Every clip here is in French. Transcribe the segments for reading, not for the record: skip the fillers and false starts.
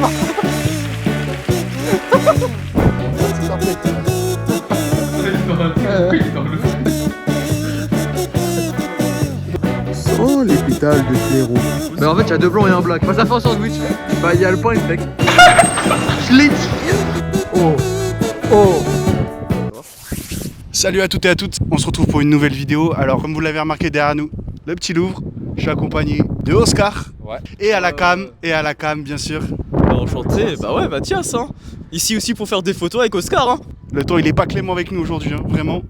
Oh, les pétales de clairon. Mais en fait, il y a 2 blancs et un black. Bah, ça fait un sandwich. Bah, il y a le pain et le steak. Je l'ai dit. Oh, oh. Salut à toutes et à toutes, on se retrouve pour une nouvelle vidéo. Alors comme vous l'avez remarqué derrière nous, le petit Louvre, je suis accompagné de Oscar. Ouais. Et à la cam, bien sûr. Bah, enchanté, bah ouais Mathias hein. Ici aussi pour faire des photos avec Oscar hein. Le temps il est pas clément avec nous aujourd'hui, hein, vraiment.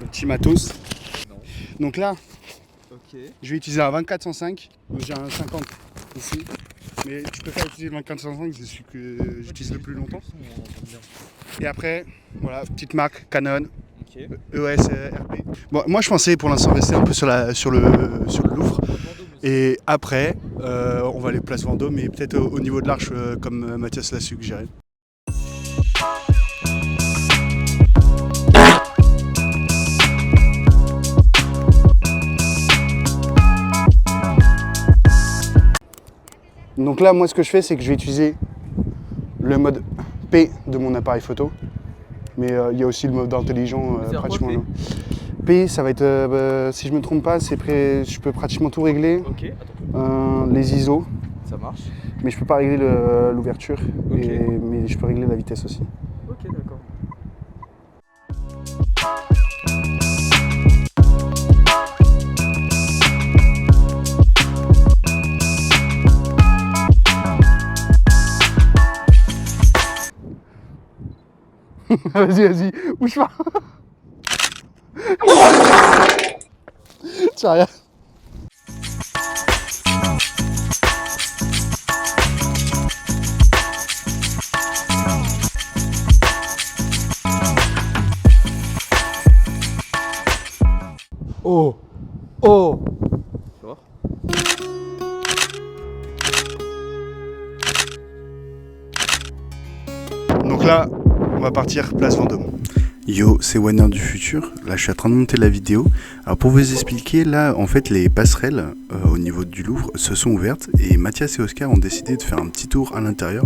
Le petit matos. Non. Donc là, Ok. je vais utiliser un 24-105. J'ai un 50 ici. Mais tu peux faire utiliser le 24-105, c'est celui que j'utilise le plus longtemps. Et après, voilà, petite marque Canon. Ok. EOS RP. Bon, moi je pensais pour l'instant rester un peu sur le Louvre. Et après, on va aller place Vendôme, mais peut-être au niveau de l'Arche, comme Mathias l'a suggéré. Donc là, moi ce que je fais, c'est que je vais utiliser le mode P de mon appareil photo. Mais il y a aussi le mode intelligent pratiquement là. P, ça va être, si je me trompe pas, je peux pratiquement tout régler. Ok, attends. Les ISO, Ça marche. mais je peux pas régler l'ouverture, Ok. mais je peux régler la vitesse aussi. Ok, d'accord. Vas-y, bouge pas. Tiens, rien. Oh, oh. Tu vois ? Donc là, on va partir place Vendôme. Yo, c'est Wanner du futur. Là, je suis en train de monter la vidéo. Alors, pour vous expliquer, là, en fait, les passerelles au niveau du Louvre se sont ouvertes et Mathias et Oscar ont décidé de faire un petit tour à l'intérieur.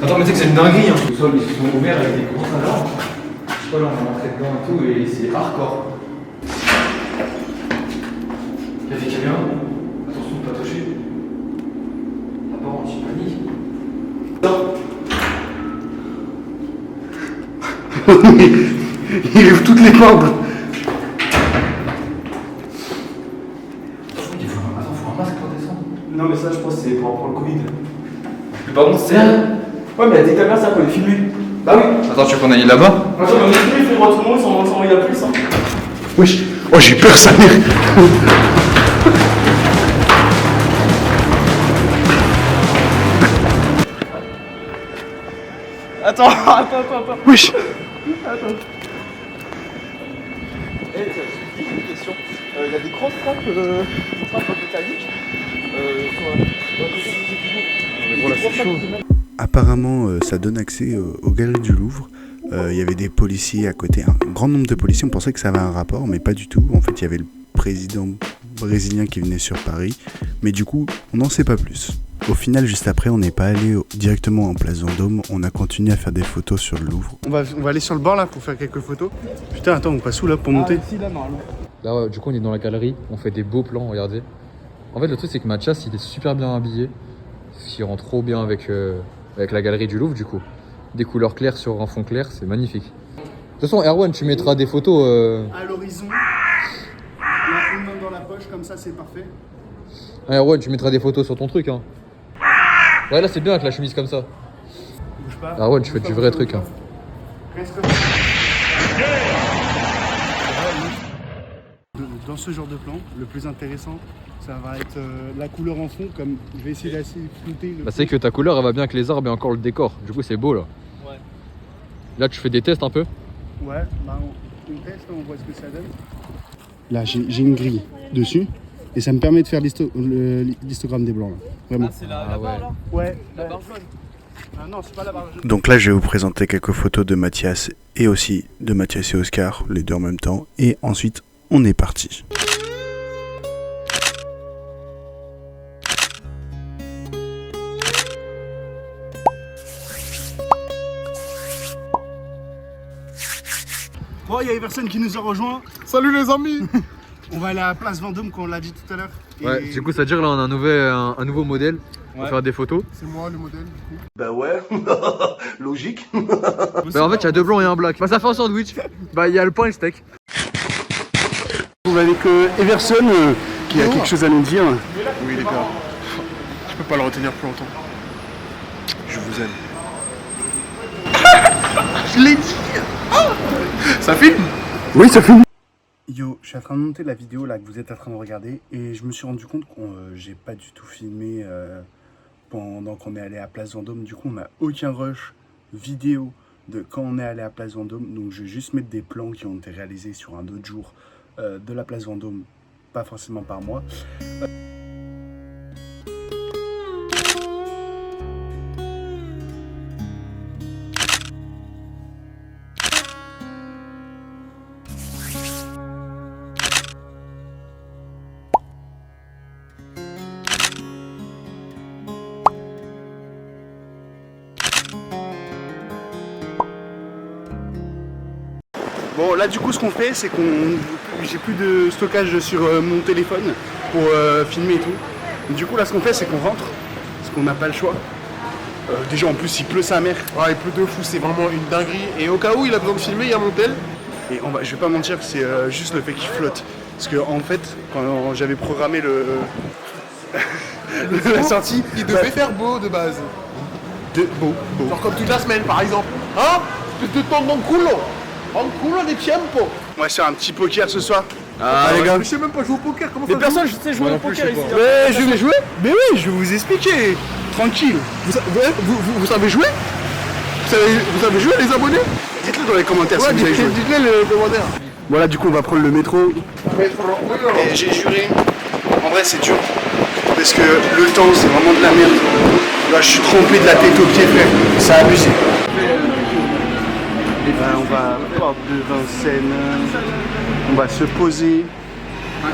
Attends, mais tu sais que c'est une dinguerie, hein. Les sols ils se sont ouverts avec des gros talents. Je sais pas, là on est rentré dedans et tout, et c'est hardcore. Café camion, attention de pas toucher. D'abord anti-panique. Il ouvre toutes les portes. Attends, faut un masque pour descendre. Non, mais ça, je pense que c'est pour le Covid. Mais par contre, c'est. Ouais, mais il y a des caméras, ça pour les filmer. Bah oui. Attends, tu veux qu'on aille là-bas ? Attends, mais on est filmé, il faut voir tout le monde sans envoyer la police. Hein. Wesh. Oh, j'ai peur, ça mère. Attends. Wesh. Attends. Eh, j'ai une question. Il y a des grosses trappes métalliques sur la côté du Bon, là, c'est chaud. Apparemment, ça donne accès aux galeries du Louvre. Il y avait des policiers à côté, un grand nombre de policiers. On pensait que ça avait un rapport, mais pas du tout. En fait, il y avait le président brésilien qui venait sur Paris. Mais du coup, on n'en sait pas plus. Au final, juste après, on n'est pas allé directement en place Vendôme. On a continué à faire des photos sur le Louvre. On va aller sur le bord là pour faire quelques photos. Putain, attends, on passe où là pour monter? Ici, là, normalement. Là, ouais, du coup, on est dans la galerie. On fait des beaux plans, regardez. En fait, le truc, c'est que Mathias, il est super bien habillé. Il rend trop bien avec la galerie du Louvre, du coup. Des couleurs claires sur un fond clair, c'est magnifique. De toute façon, Erwan, tu mettras des photos... À l'horizon. Une main dans la poche, comme ça, c'est parfait. Ah, Erwan, tu mettras des photos sur ton truc, hein. Ouais, là, c'est bien avec la chemise comme ça. Bouge pas. Erwan, tu fais du vrai truc, hein. Reste comme ça. Dans ce genre de plan, le plus intéressant, ça va être la couleur en fond, comme je vais essayer d'assez flouter le... Bah, c'est que ta couleur, elle va bien avec les arbres et encore le décor. Du coup, c'est beau, là. Ouais. Là, tu fais des tests un peu. Ouais, bah on teste, on voit ce que ça donne. Là, j'ai une grille dessus. Et ça me permet de faire l'histogramme des blancs. Là. Vraiment. C'est la barre là. Ouais. La barre jaune. Ah non, c'est pas la barre jaune. Donc là, je vais vous présenter quelques photos de Mathias et aussi de Mathias et Oscar, les deux en même temps. Et ensuite, on est parti. Bon, il y a Everson qui nous a rejoint. Salut les amis. On va aller à la place Vendôme, comme on l'a dit tout à l'heure. Ouais, du coup, ça veut dire là, on a un nouveau modèle. On va faire des photos. C'est moi le modèle du coup. Bah ouais, logique. Bah, en fait, il y a 2 blancs et un black. Bah, ça fait un sandwich. Bah, il y a le pain et le steak. On va avec Everson qui a quelque chose à nous dire. Oui les gars. Je peux pas le retenir plus longtemps. Je vous aime. Je l'ai dit. Ça filme? Oui, ça filme. Yo, je suis en train de monter la vidéo là que vous êtes en train de regarder et je me suis rendu compte que j'ai pas du tout filmé pendant qu'on est allé à Place Vendôme. Du coup, on n'a aucun rush vidéo de quand on est allé à Place Vendôme. Donc, je vais juste mettre des plans qui ont été réalisés sur un autre jour de la Place Vendôme, pas forcément par moi. Bon là du coup ce qu'on fait c'est j'ai plus de stockage sur mon téléphone pour filmer et tout. Du coup là ce qu'on fait c'est qu'on rentre, parce qu'on n'a pas le choix. Déjà en plus il pleut sa mère. Ouais, il pleut de fou, c'est vraiment une dinguerie. Et au cas où il a besoin de filmer, il y a mon tel. Et je vais pas mentir, c'est juste le fait qu'il flotte. Parce que en fait quand j'avais programmé la sortie, Il devait faire beau de base. beau. Genre comme toute la semaine par exemple. Hein? Tu te tombes mon culo. Un culo de tiempo. On va se faire un petit poker ce soir. Ah les gars. Je sais même pas jouer au poker, comment Mais ça personne, je sais jouer au poker ici. Ouais, je vais jouer. Mais oui, je vais vous expliquer. Tranquille. vous savez jouer? Vous savez jouer les abonnés? Dites-le dans les commentaires Ouais, si vous avez joué. dites-le les commentaires. Voilà, du coup, on va prendre le métro. Et j'ai juré, en vrai, c'est dur. Parce que le temps, c'est vraiment de la merde. Là, je suis trempé de la tête aux pieds, frère. C'est abusé. On va porte de Vincennes. On va se poser.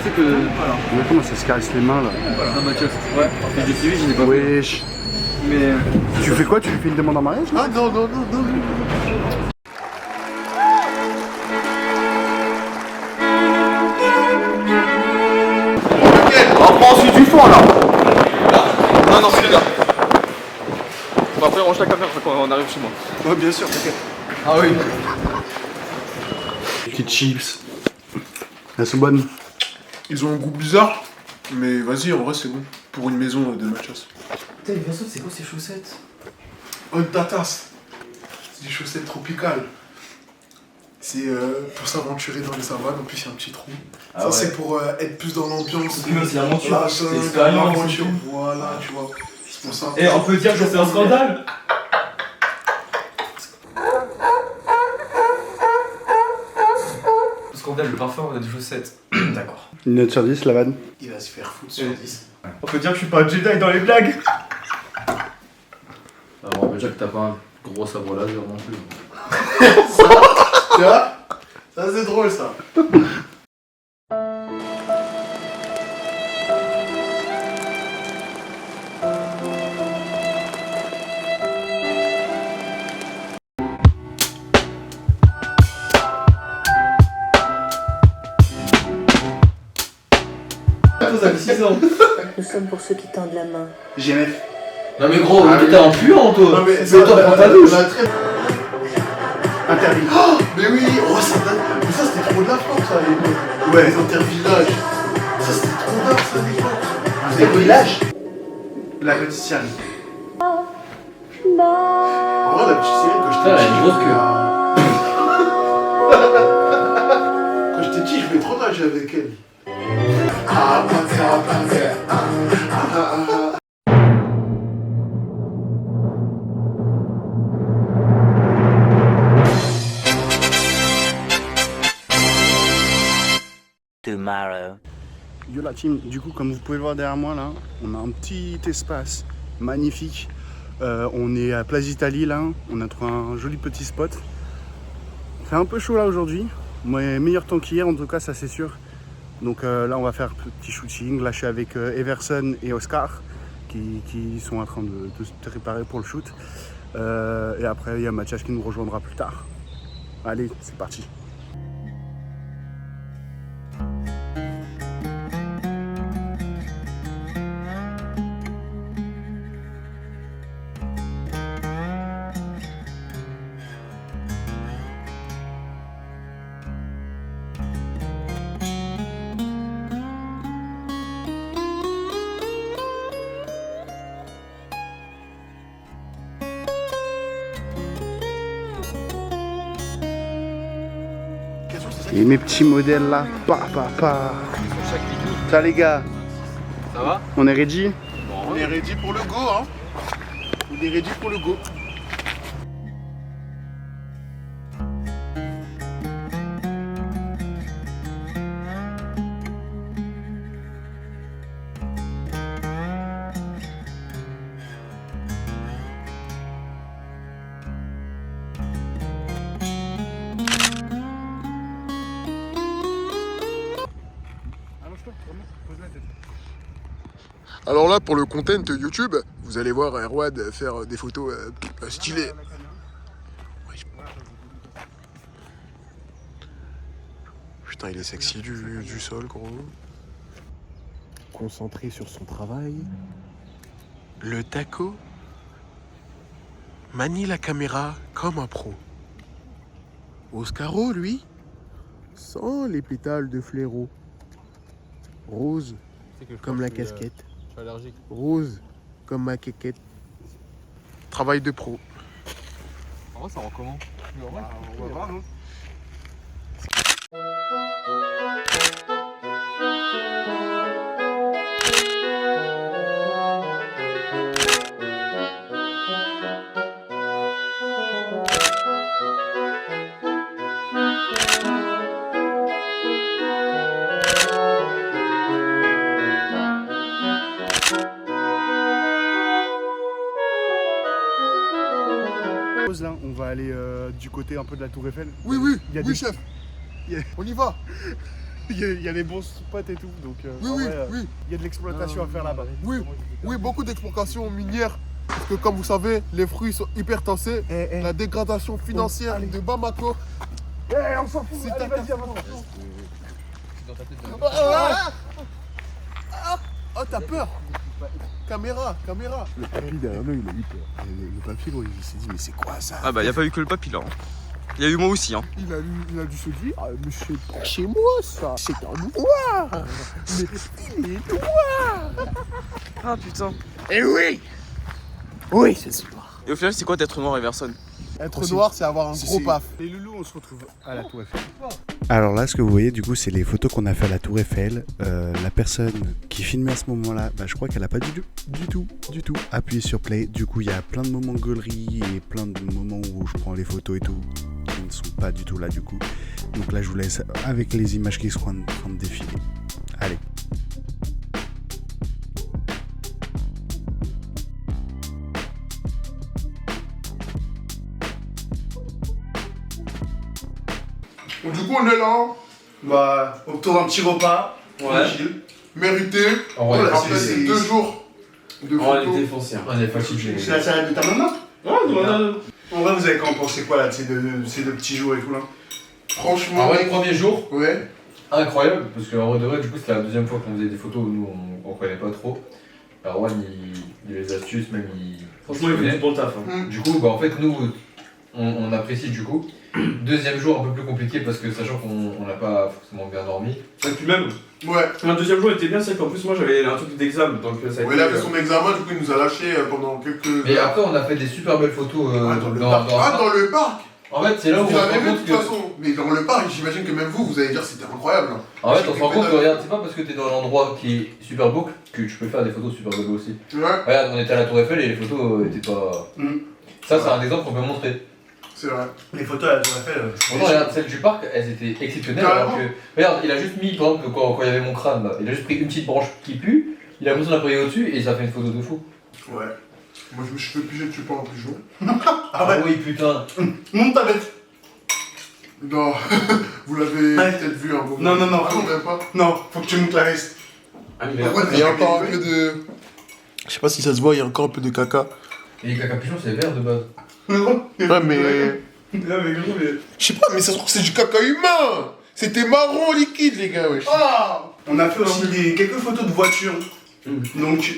C'est que. Mais comment ça se caresse les mains là? Non, Mathias. Ouais, je l'ai suivi, je l'ai pas fait. Wesh. Mais. Tu fais quoi? Tu lui fais une demande en mariage là? Ah non. On prend ensuite du fond là. Non, celui-là. Bon, après, range la caméra quand on arrive chez moi. Ouais, bien sûr, t'inquiète. Ah oui. Petites chips. Elles sont bonnes. Ils ont un goût bizarre. Mais vas-y, en vrai c'est bon. Pour une maison de Mathias. Putain, Vincent, c'est quoi ces chaussettes? Oh, tatas. C'est des chaussettes tropicales. C'est pour s'aventurer dans les savanes, en plus il y a un petit trou. Ah ça ouais. c'est pour être plus dans l'ambiance. C'est l'aventure, La c'est jungle, l'expérience. l'aventure, voilà, tu vois. C'est pour ça. Et on peut dire que c'est un scandale. Scandale, le parfum, on a des chaussettes. D'accord. Une note sur 10, la vanne. Il va se faire foutre sur 10. On peut dire que je suis pas un Jedi dans les blagues. Alors, déjà que t'as pas un gros sabre laser non plus. Tu vois? Ça c'est drôle ça. Vous avez 6 ans. Nous sommes pour ceux qui tendent la main. GMF. Non, mais gros, Ah, t'es un puant, toi. Non mais Mais toi, prends ta douche. Interdit. Oh, mais oui, oh, ça date. Mais ça c'était trop de la France ça à l'époque. Ouais. Les intervillages. Ça c'était trop d'art ça à l'époque. Vous avez village? La petite Sienne. En vrai la petite sirène quand Putain, elle a une grosse queue. Quand j'étais petit, je voulais trop nager avec elle. Ah, tomorrow. Yo la team, du coup comme vous pouvez le voir derrière moi là, on a un petit espace magnifique. On est à Place Italie là, on a trouvé un joli petit spot. Il fait un peu chaud là aujourd'hui, mais meilleur temps qu'hier en tout cas, ça c'est sûr. Donc là on va faire un petit shooting, là je suis avec Everson et Oscar qui sont en train de se préparer pour le shoot. Et après il y a Mathias qui nous rejoindra plus tard. Allez, c'est parti. Et mes petits modèles là, Ça les gars, Ça va? on est ready? On est ready pour le go, hein. On est ready pour le go. Alors là, pour le content YouTube, vous allez voir Erwad faire des photos stylées. Putain, il est sexy du sol, gros. Concentré sur son travail. Le taco manie la caméra comme un pro. Oscaro, lui, sans les pétales de fléau. Rose, comme la casquette. Je suis allergique. Rose, comme ma quéquette. Travail de pro. En vrai, ça rend comment? On va voir, hein. Là, on va aller du côté un peu de la Tour Eiffel. Oui, oui, Il y a oui, des- chef. il y a- On y va. Il y a des bons spots et tout, donc Oui, en oui, vrai, oui. il y a de l'exploitation à faire là-bas. Oui, oui, beaucoup d'exportations minières. Parce que comme vous savez, les fruits sont hyper tassés. La dégradation financière de Bamako. On s'en fout, C'est allez, ta- vas-y, avance. Oh, t'as peur. Caméra. Le papy derrière nous, il a eu peur. Le papy, gros, il s'est dit, mais c'est quoi ça? Ah bah, y a pas eu que le papy là. Hein. Y a eu moi aussi, hein. Il a dû se dire, ah, mais c'est pas chez moi ça. C'est un noir. Mais il est noir. Ah putain. Eh oui. Oui, c'est noir. Et au final, c'est quoi d'être noir, Everson? Être noir, c'est avoir un gros paf. Les loulous, on se retrouve à la Tour Eiffel. Alors là, ce que vous voyez, du coup, c'est les photos qu'on a fait à la Tour Eiffel. La personne qui filmait à ce moment-là, je crois qu'elle a pas du tout appuyé sur play. Du coup, il y a plein de moments gaulerie et plein de moments où je prends les photos et tout qui ne sont pas du tout là, du coup. Donc là, je vous laisse avec les images qui seront en train de défiler. Allez. Donc, du coup, on est là. Bah, autour d'un petit repas. Tranquille. Mérité. En vrai, Après c'est- ces 2 jours de photos. foncière. On est fatigué. C'est la salade de ta maman? Ouais, non. En vrai, vous avez quand pensé quoi là de ces deux petits jours et tout là? Franchement. En vrai, le premier jour, Ouais. incroyable, parce qu'en vrai de vrai, du coup, c'était la deuxième fois qu'on faisait des photos où nous, on connaît pas trop. Alors, Juan, il a les astuces, même il. Franchement, il fait du bon taf. Hein. Du coup, en fait, nous, on apprécie du coup. Deuxième jour, un peu plus compliqué, parce que sachant qu'on n'a pas forcément bien dormi. Et puis même, Ouais. le deuxième jour était bien, c'est qu'en plus, moi j'avais un truc d'examen, donc ça a Ouais, été. il a fait son examen, du coup, il nous a lâché pendant quelques. Mais après, on a fait des super belles photos Dans le parc. En fait, c'est là où on Vous se l'avez rend vu de compte toute que. façon. Mais dans le parc, j'imagine que même vous allez dire que c'était incroyable. En fait, on se rend compte que regarde, c'est pas parce que t'es dans un endroit qui est super beau que tu peux faire des photos super belles aussi. Ouais. Regarde, on était à la Tour Eiffel et les photos étaient pas. Mm. Ça, c'est un exemple qu'on peut montrer. C'est vrai. Les photos, elles auraient fait. Pourtant, regarde, celles du parc, elles étaient exceptionnelles. Alors que, regarde, il a juste mis, par exemple, quand il y avait mon crâne, là, il a juste pris une petite branche qui pue, il a mis son appareil au-dessus et ça fait une photo de fou. Ouais. Moi, je me suis fait piger dessus pendant plus jours. Ah ouais. Oui, putain. Monte ta bête. Non, vous l'avez Ouais. peut-être vu un moment. Non, non, non. Ah non, même pas. Non, faut que tu montes la veste. Ah, Il y a encore un peu de. Je sais pas si ça se voit, il y a encore un peu de caca. Et les cacapuchons, c'est vert de base. Ouais, mais. Non, mais gros, mais. Je sais pas, mais ça se trouve que c'est du caca humain. C'était marron liquide, les gars, wesh. Ah, on a fait aussi quelques photos de voitures. Donc,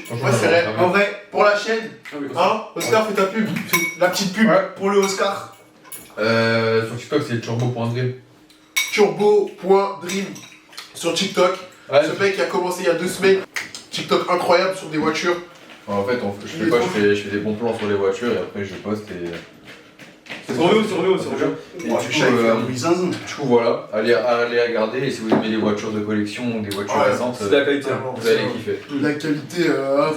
Franchement, ouais, c'est vrai. ça va. En vrai, pour la chaîne, hein, Oscar, fais ta pub. Fais la petite pub Ouais. pour le Oscar. Sur TikTok, c'est turbo.dream. Turbo.dream sur TikTok. Ouais. Ce mec qui a commencé il y a 2 semaines. TikTok incroyable sur des voitures. En fait, je fais des bons plans sur les voitures et après je poste et. C'est trop bien, c'est trop bien, c'est trop bien. Et du coup, voilà, allez regarder et si vous aimez les voitures de collection ou des voitures Ouais, récentes, C'est de la qualité. vous allez kiffer. La qualité,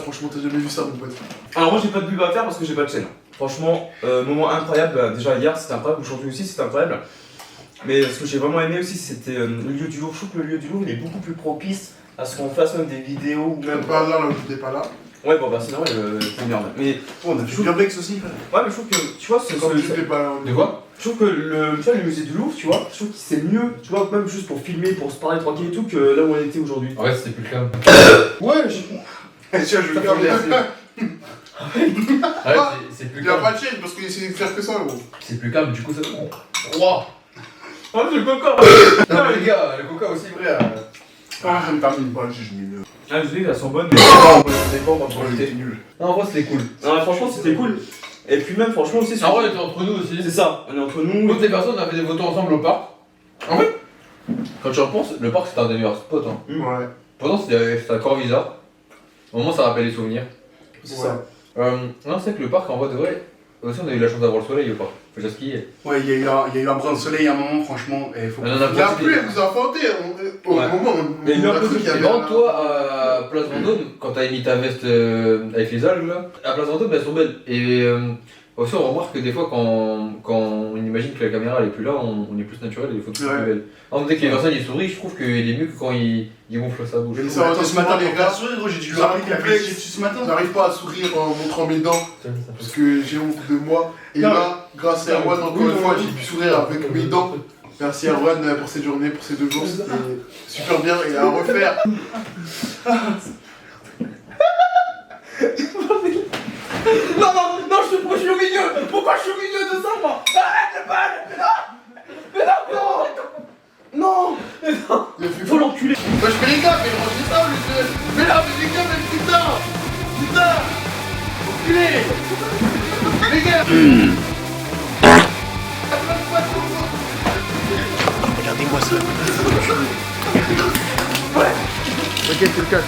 franchement, t'as jamais vu ça, mon pote. Alors moi j'ai pas de pub à faire parce que j'ai pas de chaîne. Franchement, moment incroyable, déjà hier c'était incroyable, aujourd'hui aussi c'était incroyable. Mais ce que j'ai vraiment aimé aussi c'était le lieu du Louvre. Je trouve que le lieu du Louvre il est beaucoup plus propice à ce qu'on fasse même des vidéos ou Même pas là, où j'étais pas là. Ouais bon bah c'est normal, c'est merde. Mais On a fait bien Blex aussi. ouais mais je trouve que tu vois Comme j'étais pas là. De quoi? je trouve que tu vois, le musée du Louvre, tu vois, je trouve que c'est mieux, tu vois, même juste pour filmer, pour se parler tranquille et tout, que là où on était aujourd'hui. En vrai, c'était plus calme. Ouais, Tiens, je vais regarde. C'est plus Il y a calme. pas de chaîne parce qu'il essaie de faire que ça, gros. C'est plus calme, du coup, ça. 3. Oh c'est le coca. Non, mais les gars, le coca aussi vrai. Ah, ça me termine pas, j'ai mis. Ah je dis elles sont bonnes mais c'est pas on va Oh, il profiter. était nul. Non, en vrai, c'était cool. Non franchement c'était cool. Et puis même franchement aussi En vrai, on était entre nous aussi. c'est ça, on est entre nous. Toutes les personnes, on a fait des photos ensemble au parc. En fait, quand tu repenses, le parc c'était un des meilleurs spots. Hein. Ouais. Pourtant, c'était à Corvisa. Au moins, ça rappelle les souvenirs. C'est ça. Non, c'est que le parc, en vrai de vrai, aussi, on a eu la chance d'avoir le soleil au parc. Faut déjà skier. Ouais, il y a eu un brin de soleil à un moment, franchement. Et faut... On en a La profité. pluie, elle nous a fendé. Au Ouais. moment où Mais il y a on un a peu cru de qu'il y Et avait. par contre, toi, à Place Vendôme, quand t'as mis ta veste avec les algues là, à Place Vendôme, elles sont belles. Et aussi, on remarque que des fois, quand on imagine que la caméra elle est plus là, on est plus naturel et les photos sont Ouais. plus belles. Alors, dès que les personnes ils sourient, je trouve qu'il est mieux que quand ils gonflent sa bouche. Mais Ça, attends, ce matin, les pour faire sourire, gros, j'ai dû lui rappeler qu'il a fait dessus ce matin. J'arrive pas à sourire en montrant mes dents parce que j'ai honte de moi. Et Non, là, grâce à Erwan, encore une fois, j'ai pu sourire avec mes dents. Merci Erwan pour cette journée, pour ces 2 jours. C'était super bien et à refaire. Non, non, non, je suis au milieu. Pourquoi je suis au milieu de ça, moi? Arrête le bal. Mais non, non, non. Il a fait Faut l'enculer. Moi je fais les gars, mais rangez ça, mais là, mais les gars, mais putain. Putain. Enculé. Les gars. Regardez-moi ça. Ok, c'est le cas,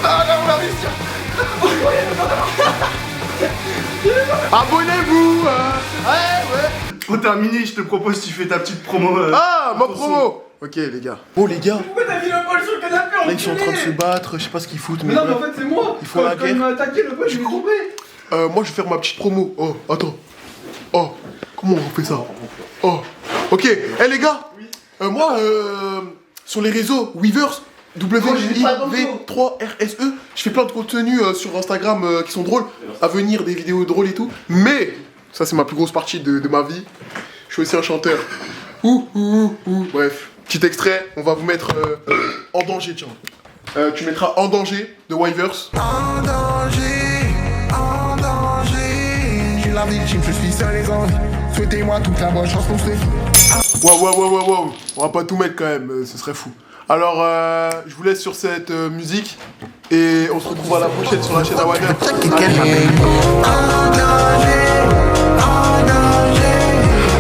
Ah là, on l'a réussi. Abonnez-vous. Ouais. Pour terminer, je te propose, tu fais ta petite promo. Ah, ma promo. Ok, les gars. Oh, les gars. Pourquoi t'as mis le bol sur le canapé, Là, ils sont en train de se battre, je sais pas ce qu'ils foutent, mais. Mais non, mais en fait, c'est moi. Ils font la Quand il guerre. m'a attaqué, le bol, je l'ai trouvé. Moi, je vais faire ma petite promo. Oh, attends. Oh, comment on fait ça? Oh, ok. Eh, les gars. Moi, sur les réseaux, Weavers, W-I-V-3-R-S-E, je fais plein de contenus sur Instagram qui sont drôles. À venir, des vidéos drôles et tout. Mais, ça, c'est ma plus grosse partie de ma vie. Je suis aussi un chanteur. Bref, petit extrait. On va vous mettre En danger, tiens. Tu mettras En danger de Weavers. En danger, en danger. Je suis la victime, je suis seul les envies. Souhaitez-moi toute la bonne chance pour ce film. Wow. On va pas tout mettre quand même, ce serait fou. Alors, je vous laisse sur cette musique et on se retrouve à la prochaine sur la chaîne Awader. En danger, en danger.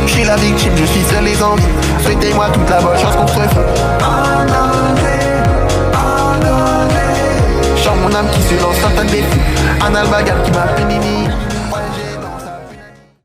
Je suis la victime, je suis seul les envies. Souhaitez-moi toute la bonne chance pour ce film. En danger, en danger. Chante mon âme qui se lance certains défis. Un albagal qui m'a fait mimi.